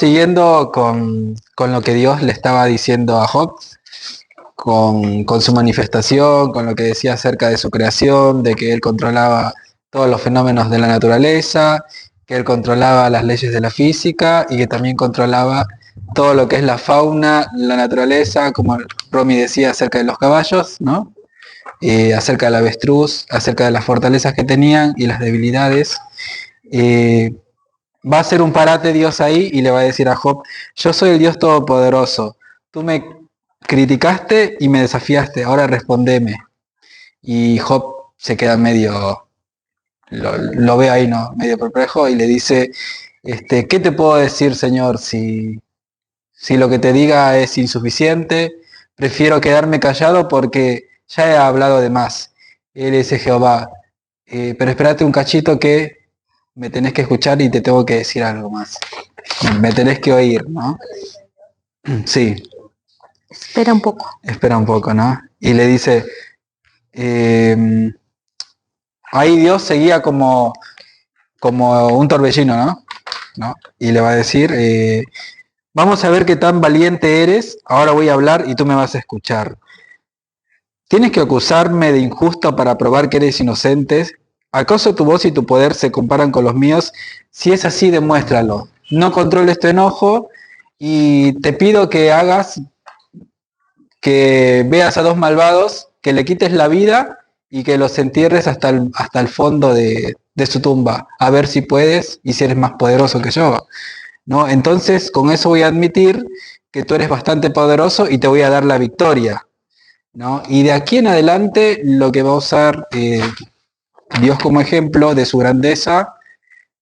Siguiendo con lo que Dios le estaba diciendo a Job, con su manifestación, con lo que decía acerca de su creación, de que él controlaba todos los fenómenos de la naturaleza, que él controlaba las leyes de la física y que también controlaba todo lo que es la fauna, la naturaleza, como Romy decía acerca de los caballos, ¿no? Acerca del avestruz, acerca de las fortalezas que tenían y las debilidades. Eh, Va a ser un parate Dios ahí y le va a decir a Job, yo soy el Dios Todopoderoso, tú me criticaste y me desafiaste, ahora respondeme. Y Job se queda medio, lo ve ahí, ¿no? Medio perplejo y le dice, ¿qué te puedo decir, Señor, si lo que te diga es insuficiente? Prefiero quedarme callado porque ya he hablado de más. Él dice Jehová, pero espérate un cachito que me tenés que escuchar y te tengo que decir algo más. Me tenés que oír, ¿no? Sí, Espera un poco. espera un poco, ¿no? Y le dice, eh, ahí Dios seguía como un torbellino, ¿no? Y le va a decir, vamos a ver qué tan valiente eres, ahora voy a hablar y tú me vas a escuchar. ¿Tienes que acusarme de injusto para probar que eres inocente? ¿Acaso tu voz y tu poder se comparan con los míos? Si es así, demuéstralo. No controles tu enojo y te pido que hagas que veas a dos malvados, que le quites la vida y que los entierres hasta el fondo de su tumba, a ver si puedes y si eres más poderoso que yo, ¿no? Entonces, con eso voy a admitir que tú eres bastante poderoso y te voy a dar la victoria, ¿no? Y de aquí en adelante, lo que va a usar Dios como ejemplo de su grandeza,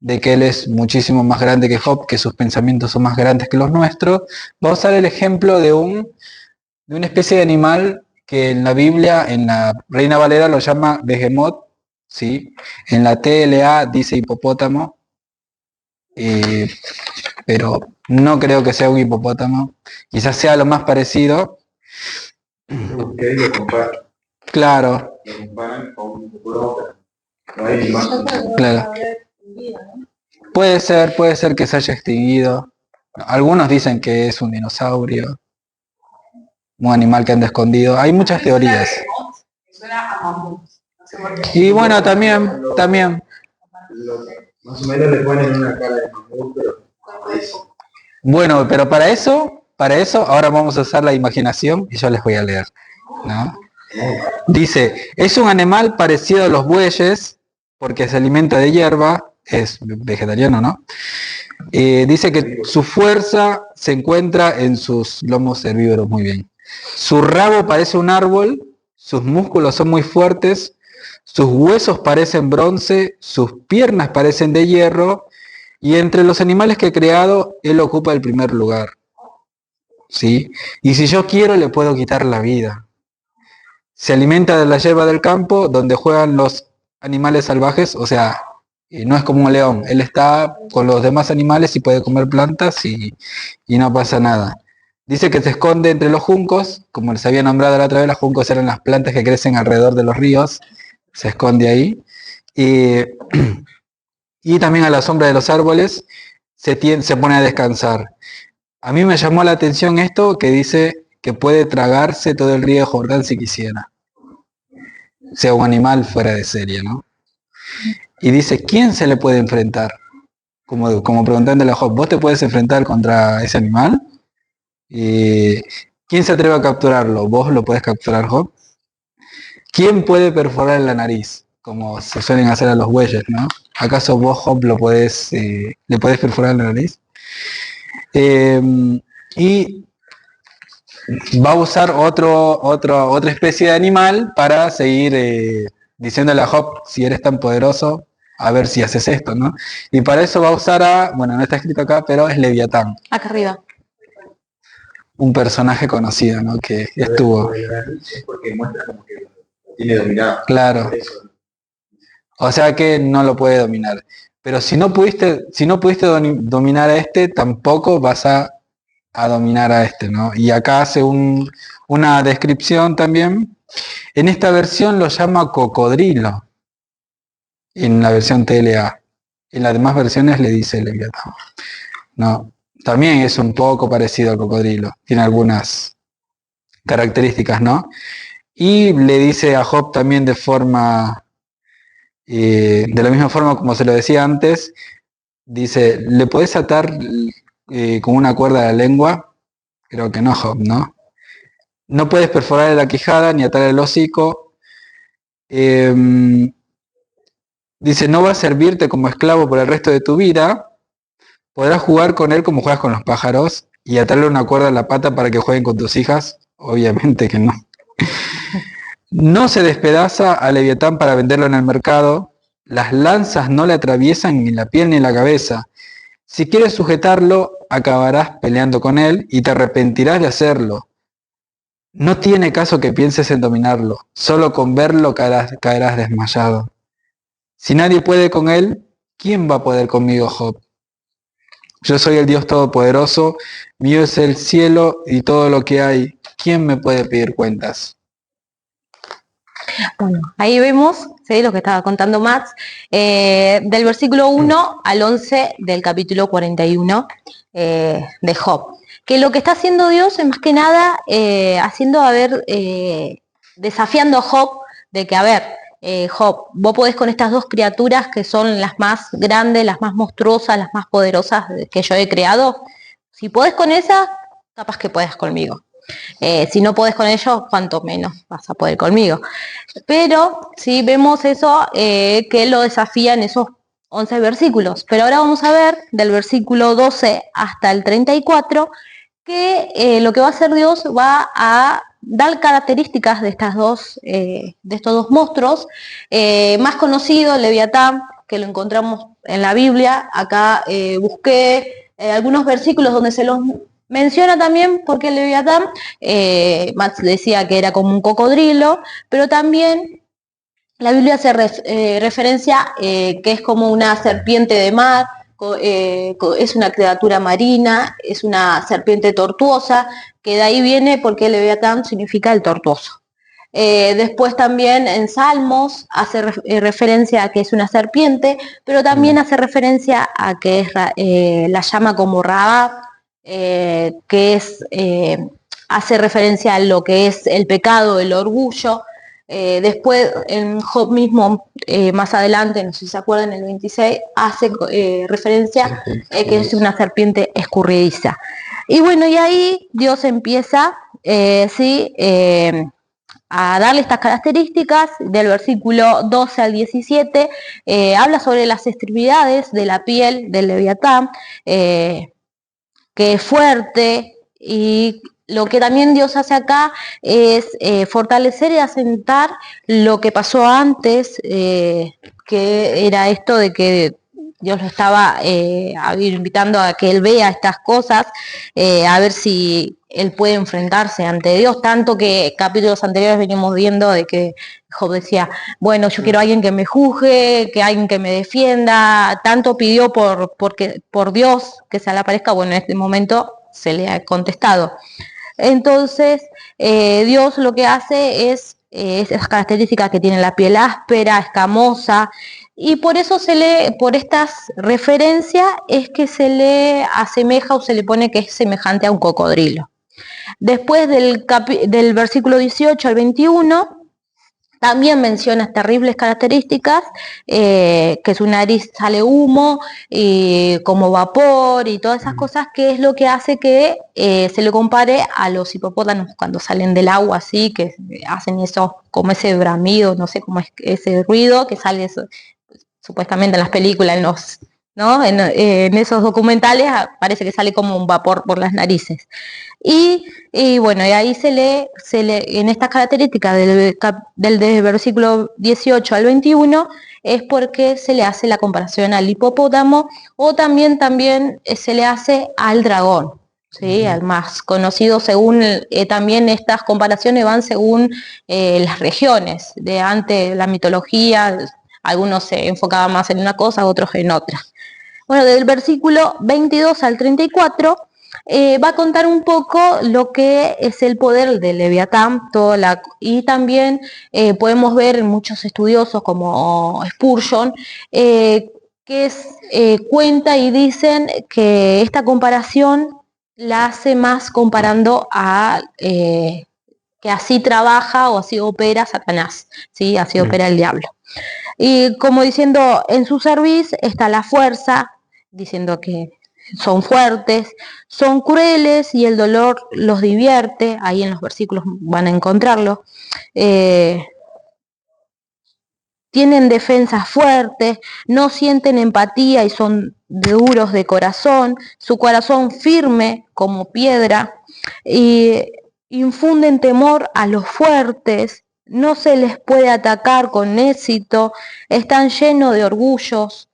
de que Él es muchísimo más grande que Job, que sus pensamientos son más grandes que los nuestros, va a usar el ejemplo de una especie de animal que en la Biblia, en la Reina Valera lo llama Behemoth, ¿sí? En la TLA dice hipopótamo, eh, pero no creo que sea un hipopótamo. Quizás sea lo más parecido. Ustedes lo comparan, Claro, con un hipopótamo, no hay más. claro. Puede ser que se haya extinguido. Algunos dicen que es un dinosaurio, un animal que anda escondido. Hay muchas teorías. Y bueno, también. Más o menos le ponen una cara de mamut, pero Bueno, pero para eso, ahora vamos a usar la imaginación y yo les voy a leer, ¿no? Dice, es un animal parecido a los bueyes porque se alimenta de hierba, es vegetariano, ¿no? Dice que su fuerza se encuentra en sus lomos herbívoros, muy bien. Su rabo parece un árbol, sus músculos son muy fuertes, sus huesos parecen bronce, sus piernas parecen de hierro, y entre los animales que he creado, él ocupa el primer lugar, ¿sí? Y si yo quiero, le puedo quitar la vida. Se alimenta de la hierba del campo, donde juegan los animales salvajes, o sea, no es como un león, él está con los demás animales y puede comer plantas y no pasa nada. Dice que se esconde entre los juncos, como les había nombrado la otra vez, los juncos eran las plantas que crecen alrededor de los ríos, se esconde ahí. Y también a la sombra de los árboles se pone a descansar. A mí me llamó la atención esto que dice que puede tragarse todo el río Jordán si quisiera. Sea un animal fuera de serie, ¿no? Y dice, ¿quién se le puede enfrentar? Como preguntándole a Job, ¿vos te puedes enfrentar contra ese animal? ¿Quién se atreve a capturarlo? ¿Vos lo podés capturar, Job? ¿Quién puede perforar la nariz? Como se suelen hacer a los bueyes, ¿no? ¿Acaso vos, Job, le podés perforar la nariz? Y va a usar otra especie de animal para seguir diciéndole a Job, si eres tan poderoso, a ver si haces esto, ¿no? Y para eso va a usar bueno, no está escrito acá, pero es Leviatán. Acá arriba. Un personaje conocido, ¿no? Que estuvo. porque muestra como que lo tiene dominado. Claro. O sea que no lo puede dominar. Pero si no pudiste dominar a este, tampoco vas a dominar a este, ¿no? Y acá hace una descripción también. En esta versión lo llama cocodrilo, en la versión TLA. En las demás versiones le dice Leviatán. No, también es un poco parecido al cocodrilo, tiene algunas características, ¿no? Y le dice a Job también de la misma forma como se lo decía antes, dice, ¿le podés atar con una cuerda a la lengua? Creo que no, Job, ¿no? No puedes perforar la quijada ni atar el hocico. Dice, no va a servirte como esclavo por el resto de tu vida. Podrás jugar con él como juegas con los pájaros y atarle una cuerda a la pata para que jueguen con tus hijas. Obviamente que no. No se despedaza a Leviatán para venderlo en el mercado. Las lanzas no le atraviesan ni la piel ni la cabeza. Si quieres sujetarlo, acabarás peleando con él y te arrepentirás de hacerlo. No tiene caso que pienses en dominarlo. Solo con verlo caerás desmayado. Si nadie puede con él, ¿quién va a poder conmigo, Job? Yo soy el Dios Todopoderoso, mío es el cielo y todo lo que hay. ¿Quién me puede pedir cuentas? Bueno, ahí vemos, ¿sí?, lo que estaba contando Max, del versículo 1 al 11 del capítulo 41 de Job. Que lo que está haciendo Dios es más que nada desafiando a Job de que, a ver, Job, vos podés con estas dos criaturas que son las más grandes, las más monstruosas, las más poderosas que yo he creado. Si podés con esas, capaz que podés conmigo. Si no podés con ellos, cuanto menos vas a poder conmigo. Pero sí vemos eso, que lo desafía en esos 11 versículos. Pero ahora vamos a ver del versículo 12 hasta el 34 que lo que va a hacer Dios va a dar características de estos dos monstruos. Más conocido, Leviatán, que lo encontramos en la Biblia. Acá busqué algunos versículos donde se los menciona también, porque el Leviatán, Max decía que era como un cocodrilo, pero también la Biblia hace referencia que es como una serpiente de mar, es una criatura marina, es una serpiente tortuosa, que de ahí viene porque Leviatán significa el tortuoso. Después también en Salmos hace referencia a que es una serpiente, pero también hace referencia a que la llama como Rahab, hace referencia a lo que es el pecado, el orgullo. Después en Job mismo, más adelante, no sé si se acuerdan, en el 26, hace referencia que es una serpiente escurridiza. Y bueno, y ahí Dios empieza a darle estas características. Del versículo 12 al 17, habla sobre las extremidades de la piel del Leviatán, que es fuerte, y lo que también Dios hace acá es fortalecer y asentar lo que pasó antes, que era esto de que Dios lo estaba invitando a que él vea estas cosas, a ver si él puede enfrentarse ante Dios, tanto que capítulos anteriores venimos viendo de que Job decía, bueno, yo quiero a alguien que me juzgue, que alguien que me defienda, tanto pidió por Dios que se le aparezca. Bueno, en este momento se le ha contestado. Entonces, Dios lo que hace es esas características que tiene la piel áspera, escamosa, y por eso por estas referencias es que se le asemeja o se le pone que es semejante a un cocodrilo. Después del versículo 18 al 21, también menciona terribles características, que su nariz sale humo, como vapor y todas esas cosas, que es lo que hace que se le compare a los hipopótamos cuando salen del agua, así, que hacen eso, como ese bramido, no sé cómo es ese ruido que sale supuestamente en las películas, en esos documentales parece que sale como un vapor por las narices. Y bueno, y ahí se lee en estas características del versículo 18 al 21, es porque se le hace la comparación al hipopótamo, o también se le hace al dragón, ¿sí? Al más conocido, según también estas comparaciones van según las regiones de antes, la mitología. Algunos se enfocaban más en una cosa, otros en otra. Bueno, del versículo 22 al 34 va a contar un poco lo que es el poder del Leviatán, y también podemos ver en muchos estudiosos como Spurgeon, que cuenta y dicen que esta comparación la hace más comparando a que así trabaja o así opera Satanás, ¿sí? Así opera el diablo. Y como diciendo, en su cerviz está la fuerza, diciendo que son fuertes, son crueles y el dolor los divierte, ahí en los versículos van a encontrarlo. Tienen defensas fuertes, no sienten empatía y son duros de corazón, su corazón firme como piedra, y infunden temor a los fuertes, no se les puede atacar con éxito, están llenos de orgullos.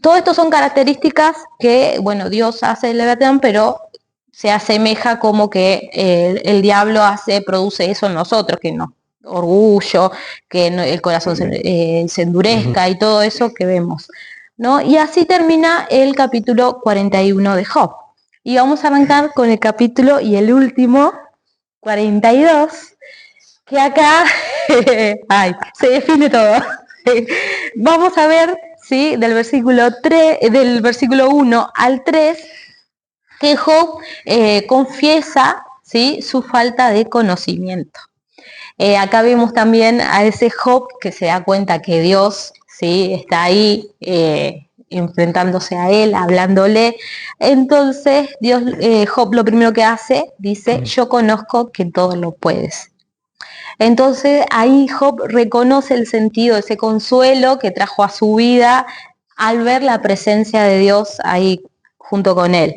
Todo esto son características que, bueno, Dios hace el Leviatán, pero se asemeja como que el diablo produce eso en nosotros, que no. Orgullo, que el corazón se endurezca y todo eso que vemos, ¿no? Y así termina el capítulo 41 de Job. Y vamos a arrancar con el capítulo y el último, 42, que acá ay, se define todo. Vamos a ver, ¿sí? Del versículo 1 al 3, que Job confiesa, ¿sí? Su falta de conocimiento. Acá vemos también a ese Job que se da cuenta que Dios, ¿sí? Está ahí enfrentándose a él, hablándole. Entonces Job lo primero que hace, dice, yo conozco que todo lo puedes. Entonces ahí Job reconoce el sentido, ese consuelo que trajo a su vida al ver la presencia de Dios ahí junto con él.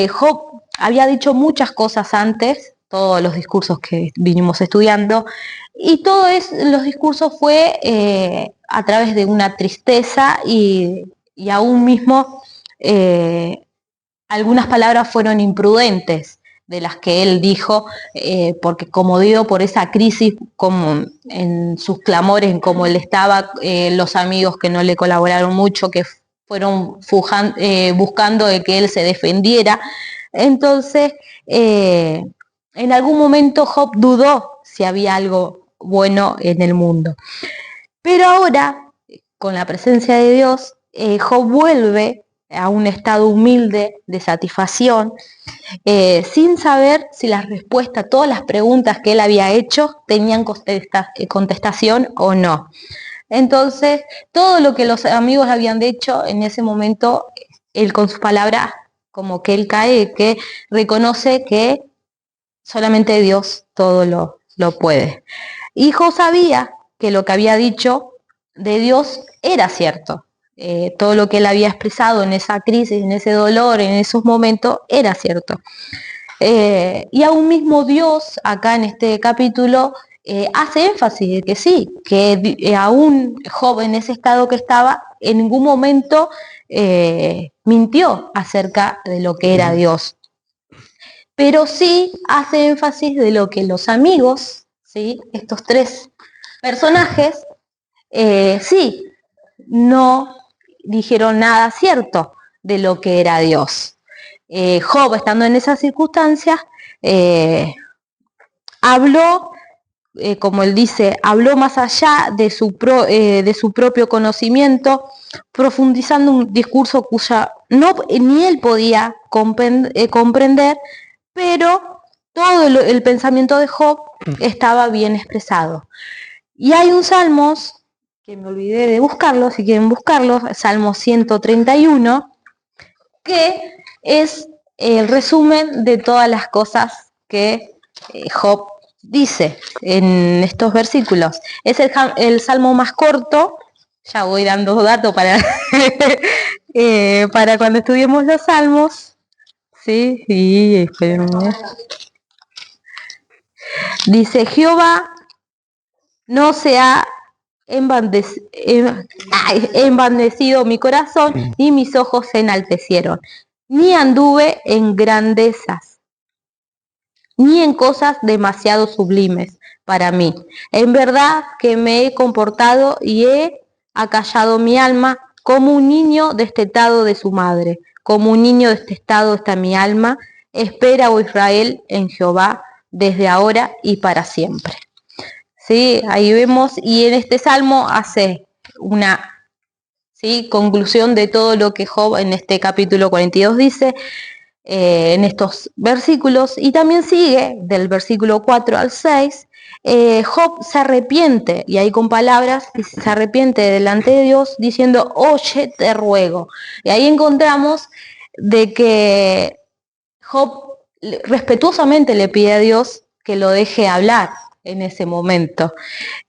Job había dicho muchas cosas antes, todos los discursos que vinimos estudiando, y todos los discursos fue a través de una tristeza y aún mismo algunas palabras fueron imprudentes de las que él dijo, porque como digo, por esa crisis, como en sus clamores, en cómo él estaba, los amigos que no le colaboraron mucho, que fueron buscando de que él se defendiera. Entonces, en algún momento Job dudó si había algo bueno en el mundo. Pero ahora, con la presencia de Dios, Job vuelve a un estado humilde de satisfacción, sin saber si las respuestas, todas las preguntas que él había hecho tenían contestación o no. Entonces, todo lo que los amigos habían dicho en ese momento, él con sus palabras, como que él cae, que reconoce que solamente Dios todo lo puede. Y Job sabía que lo que había dicho de Dios era cierto. Todo lo que él había expresado en esa crisis, en ese dolor, en esos momentos, era cierto. Y aún mismo Dios, acá en este capítulo, hace énfasis de que sí, que aún Job en ese estado que estaba, en ningún momento mintió acerca de lo que era Dios. Pero sí hace énfasis de lo que los amigos, ¿sí? Estos tres personajes, sí, no dijeron nada cierto de lo que era Dios. Job, estando en esas circunstancias, habló, como él dice, habló más allá de su propio conocimiento, profundizando un discurso cuya ni él podía comprender, pero todo el pensamiento de Job estaba bien expresado. Y hay un Salmos, que me olvidé de buscarlo, si quieren buscarlo, Salmo 131, que es el resumen de todas las cosas que Job dice en estos versículos. Es el salmo más corto, ya voy dando datos para, para cuando estudiemos los salmos. Sí, espérenme. Dice, Jehová no se ha embandecido mi corazón, ni mis ojos se enaltecieron, ni anduve en grandezas, ni en cosas demasiado sublimes para mí. En verdad que me he comportado y he acallado mi alma como un niño destetado de su madre. Como un niño destetado está mi alma. Espera, oh Israel, en Jehová, desde ahora y para siempre. ¿Sí? Ahí vemos, y en este salmo hace una ¿sí? Conclusión de todo lo que Job en este capítulo 42 dice, en estos versículos, y también sigue del versículo 4 al 6, Job se arrepiente, y ahí con palabras, se arrepiente delante de Dios diciendo, oye, te ruego. Y ahí encontramos de que Job respetuosamente le pide a Dios que lo deje hablar en ese momento.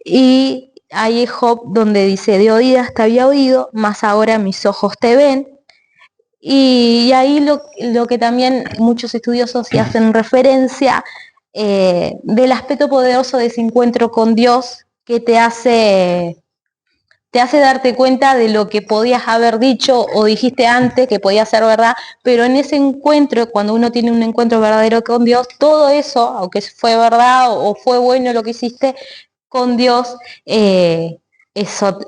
Y ahí es Job donde dice, de oídas te había oído, mas ahora mis ojos te ven. Y ahí lo que también muchos estudiosos sí hacen referencia del aspecto poderoso de ese encuentro con Dios que te hace darte cuenta de lo que podías haber dicho o dijiste antes que podía ser verdad, pero en ese encuentro, cuando uno tiene un encuentro verdadero con Dios, todo eso, aunque fue verdad o fue bueno lo que hiciste con Dios, eso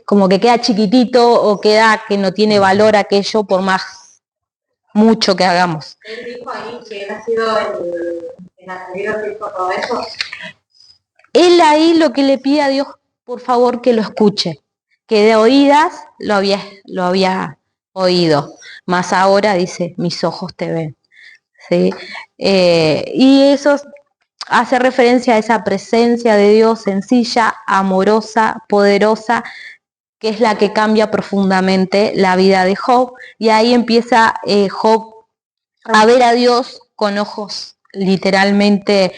como que queda chiquitito o queda que no tiene valor aquello por más mucho que hagamos. Él dijo ahí que él ha sido el anterior que hizo todo eso. Él ahí lo que le pide a Dios, por favor, que lo escuche, que de oídas lo había oído, más ahora dice, mis ojos te ven. ¿Sí? Y eso hace referencia a esa presencia de Dios sencilla, amorosa, poderosa, que es la que cambia profundamente la vida de Job. Y ahí empieza Job a ver a Dios con ojos literalmente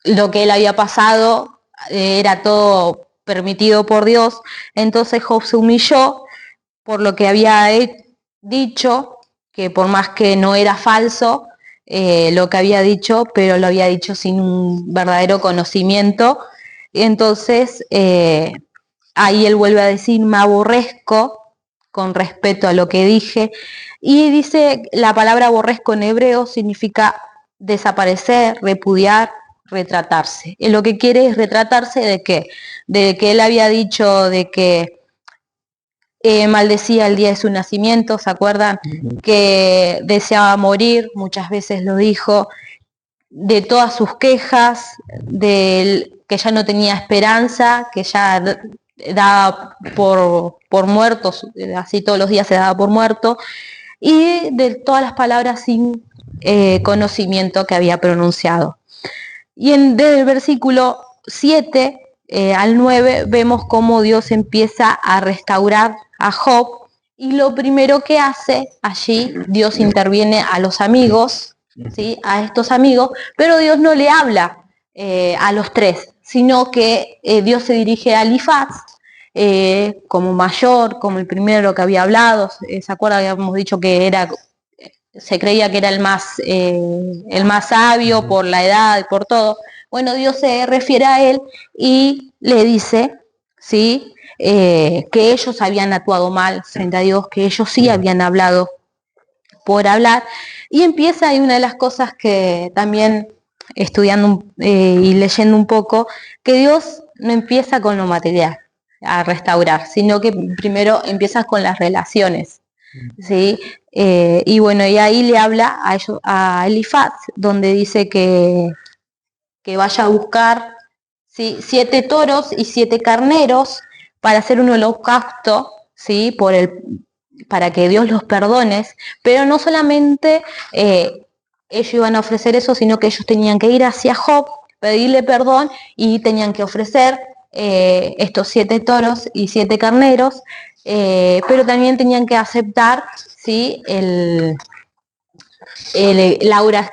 lo que él había pasado era todo permitido por Dios. Entonces Job se humilló por lo que había dicho, que por más que no era falso lo que había dicho, pero lo había dicho sin un verdadero conocimiento. Entonces ahí él vuelve a decir, me aborrezco con respeto a lo que dije. Y dice, la palabra aborrezco en hebreo significa desaparecer, repudiar, retratarse. Él lo que quiere es retratarse de qué? De que él había dicho de que maldecía el día de su nacimiento, ¿se acuerdan? Que deseaba morir, muchas veces lo dijo, de todas sus quejas, que ya no tenía esperanza, que ya daba por muertos, así todos los días se daba por muerto, y de todas las palabras sin conocimiento que había pronunciado. Y desde el versículo 7 al 9 vemos cómo Dios empieza a restaurar a Job, y lo primero que hace allí, Dios interviene a los amigos, ¿sí? A estos amigos, pero Dios no le habla a los tres, sino que Dios se dirige a Elifaz, como mayor, como el primero que había hablado. ¿Se acuerdan? Habíamos dicho que se creía que era el más sabio por la edad y por todo. Bueno, Dios se refiere a él y le dice, ¿sí? Que ellos habían actuado mal frente a Dios, que ellos sí habían hablado por hablar. Y empieza, y una de las cosas que también estudiando y leyendo un poco, que Dios no empieza con lo material a restaurar, sino que primero empieza con las relaciones. ¿Sí? Y bueno, y ahí le habla a Elifaz, donde dice que vaya a buscar, ¿sí? 7 toros y 7 carneros para hacer un holocausto, ¿sí? Para que Dios los perdone, pero no solamente ellos iban a ofrecer eso, sino que ellos tenían que ir hacia Job, pedirle perdón, y tenían que ofrecer estos 7 toros y 7 carneros, pero también tenían que aceptar, ¿sí?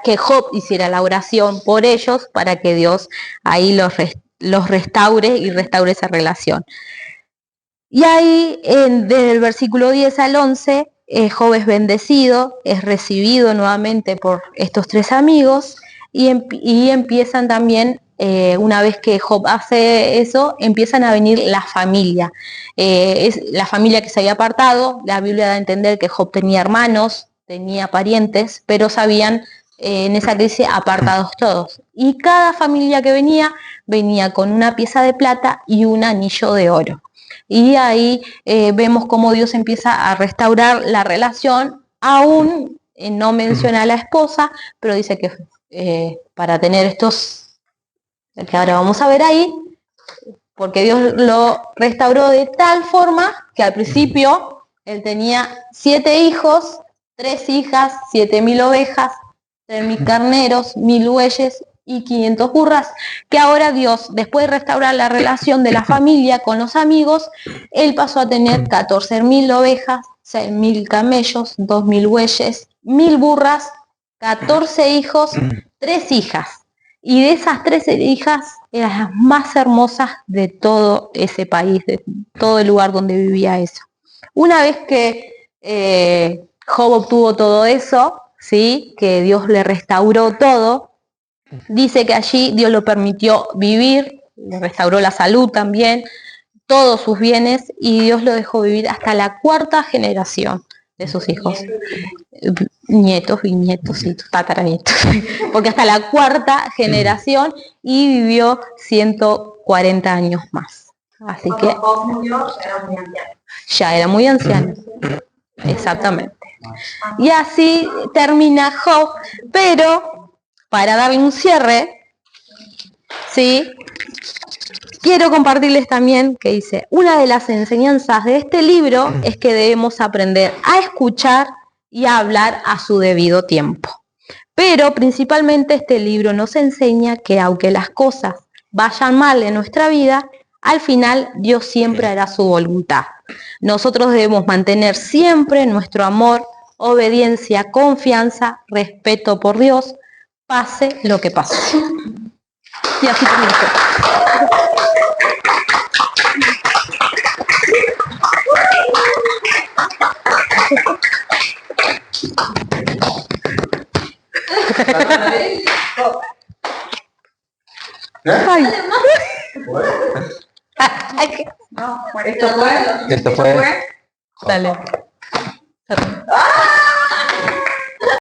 Que Job hiciera la oración por ellos para que Dios ahí los restaure y restaure esa relación. Y ahí, desde el versículo 10 al 11, Job es bendecido, es recibido nuevamente por estos 3 amigos, y empiezan también, una vez que Job hace eso, empiezan a venir la familia. Es la familia que se había apartado. La Biblia da a entender que Job tenía hermanos, tenía parientes, pero sabían en esa crisis apartados todos. Y cada familia que venía con una pieza de plata y un anillo de oro. Y ahí vemos cómo Dios empieza a restaurar la relación, aún no menciona a la esposa, pero dice que para tener estos, que ahora vamos a ver ahí, porque Dios lo restauró de tal forma que al principio él tenía 7 hijos, 3 hijas, 7.000 ovejas, 3.000 carneros, 1.000 bueyes y 500 burras, que ahora Dios, después de restaurar la relación de la familia con los amigos, él pasó a tener 14.000 ovejas, 6.000 camellos, 2.000 bueyes, 1.000 burras, 14 hijos, 3 hijas. Y de esas 13 hijas eran las más hermosas de todo ese país, de todo el lugar donde vivía eso. Una vez que Job obtuvo todo eso, ¿sí? Que Dios le restauró todo, dice que allí Dios lo permitió vivir, le restauró la salud también, todos sus bienes, y Dios lo dejó vivir hasta la 4ª generación de sus hijos. Nietos, bisnietos y tataranietos, porque hasta la 4ª generación, y vivió 140 años más. Así que Cuando Job murió, era muy anciano. ya era muy anciano. Exactamente. Y así termina Job, pero para darle un cierre, ¿sí? Quiero compartirles también que dice, una de las enseñanzas de este libro es que debemos aprender a escuchar y a hablar a su debido tiempo. Pero principalmente este libro nos enseña que aunque las cosas vayan mal en nuestra vida, al final Dios siempre hará su voluntad. Nosotros debemos mantener siempre nuestro amor, obediencia, confianza, respeto por Dios, pase lo que pase. Y así termino. Ay. No, Esto fue. Esto fue. Dale.